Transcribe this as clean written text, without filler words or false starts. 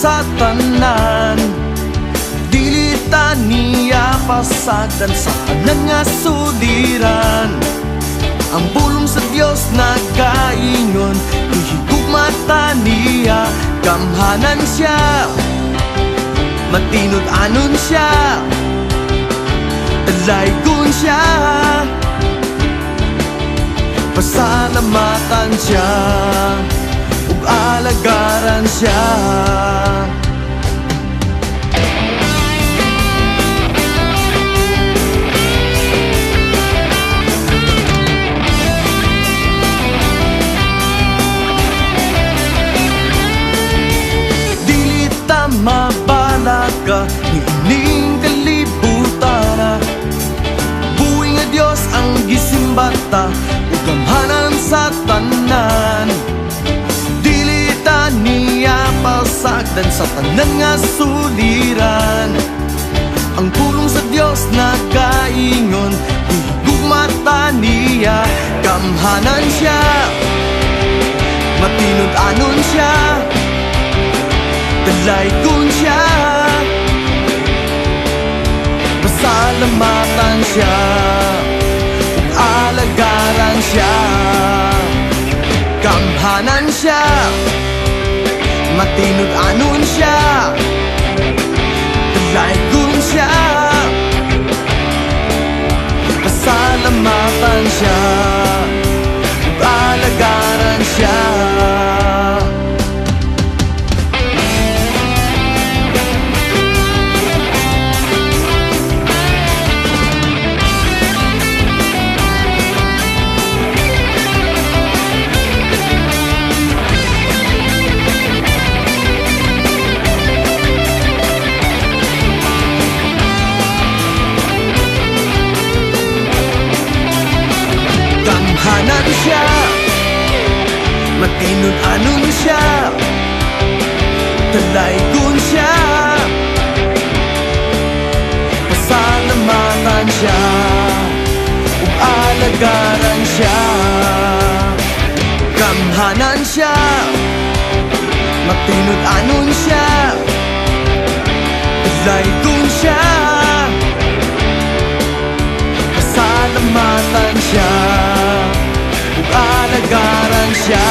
sa tanan. Dilitan niya pasagdan sa tanan nga suliran. Ang bulong sa Dios nagaingon, ihigugmata niya. Gamhanan siya, matinud-anon siya, dalaygon siya, pasalamatan siya, ug alagaran siya. Mabalaga niining kalibutan. Buhi nga Dios ang gisimbata ug gamhanan sa tanan. Dilitan niya pasagdan sa tanan nga suliran. Ang pulong sa Dios nagaingon, ihigugmata niya. Gamhanan siya, matinud-anon siya, dalaygon siya, pasalamatan siya, ug alagaran siya. Gamhanan siya, matinud-anon siya, dalaygon siya, pasalamatan siya, ug alagaran siya. Gamhanan siya, matinud-anon siya, dalaygon siya, pasalamatan siya, ug alagaran siya. Gamhanan siya, matinud-anon siya, dalaygon siya, pasalamatan siya, ug alagaran siya.